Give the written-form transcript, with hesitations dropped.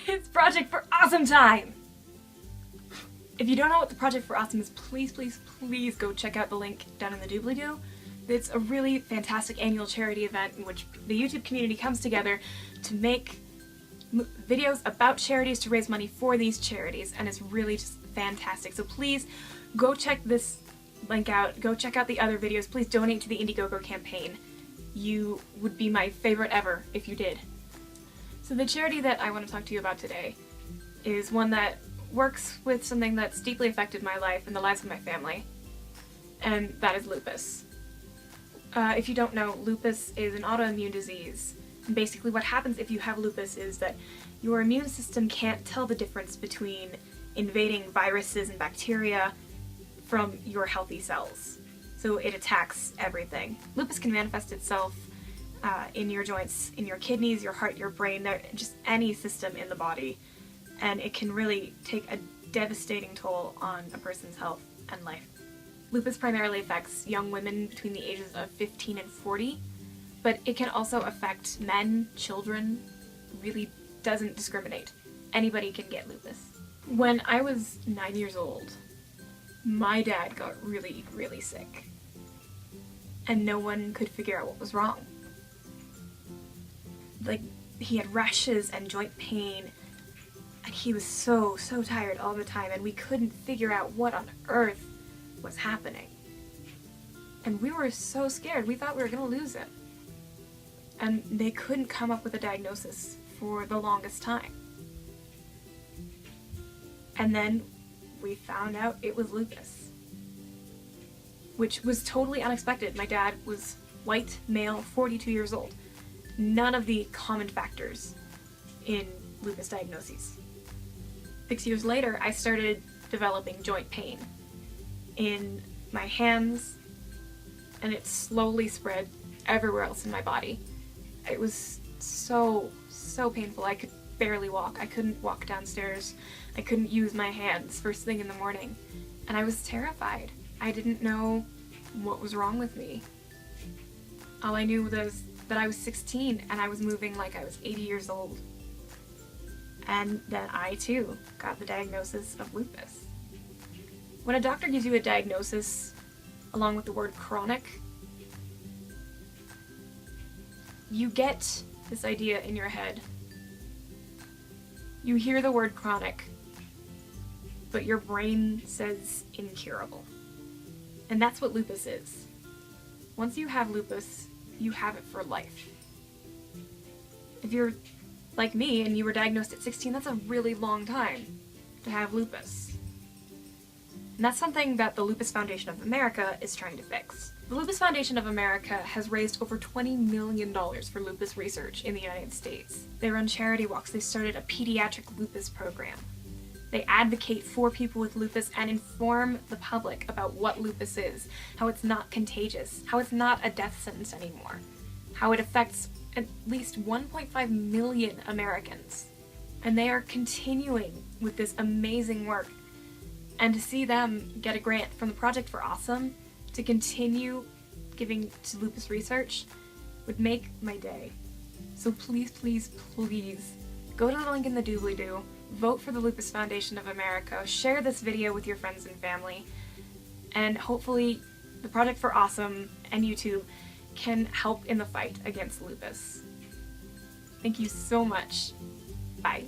It's Project for Awesome time! If you don't know what the Project for Awesome is, please, please, please go check out the link down in the doobly-doo. It's a really fantastic annual charity event in which the YouTube community comes together to make videos about charities to raise money for these charities, and it's really just fantastic. So please go check this link out, go check out the other videos, please donate to the Indiegogo campaign. You would be my favorite ever if you did. So the charity that I want to talk to you about today is one that works with something that's deeply affected my life and the lives of my family, and that is lupus. If you don't know, lupus is an autoimmune disease. And basically what happens if you have lupus is that your immune system can't tell the difference between invading viruses and bacteria from your healthy cells. So it attacks everything. Lupus can manifest itself in your joints, in your kidneys, your heart, your brain, just any system in the body. And it can really take a devastating toll on a person's health and life. Lupus primarily affects young women between the ages of 15 and 40, but it can also affect men, children, really doesn't discriminate. Anybody can get lupus. When I was 9 years old, my dad got really, really sick, and no one could figure out what was wrong. Like, he had rashes and joint pain, and he was so tired all the time, and we couldn't figure out what on earth was happening. And we were so scared, we thought we were gonna lose him. And they couldn't come up with a diagnosis for the longest time. And then we found out it was lupus, which was totally unexpected. My dad was white, male, 42 years old. None of the common factors in lupus diagnoses. 6 years later, I started developing joint pain in my hands, and it slowly spread everywhere else in my body. It was so painful. I could barely walk. I couldn't walk downstairs. I couldn't use my hands first thing in the morning. And I was terrified. I didn't know what was wrong with me. All I knew was that I was 16 and I was moving like I was 80 years old. And then I too got the diagnosis of lupus. When a doctor gives you a diagnosis along with the word chronic, you get this idea in your head. You hear the word chronic, but your brain says incurable. And that's what lupus is. Once you have lupus, you have it for life. If you're like me and you were diagnosed at 16, that's a really long time to have lupus. And that's something that the Lupus Foundation of America is trying to fix. The Lupus Foundation of America has raised over $20 million for lupus research in the United States. They run charity walks. They started a pediatric lupus program. They advocate for people with lupus and inform the public about what lupus is, how it's not contagious, how it's not a death sentence anymore, how it affects at least 1.5 million Americans. And they are continuing with this amazing work. And to see them get a grant from the Project for Awesome to continue giving to lupus research would make my day. So please, please, please go to the link in the doobly-doo, vote for the Lupus Foundation of America, share this video with your friends and family, and hopefully the Project for Awesome and YouTube can help in the fight against lupus. Thank you so much. Bye.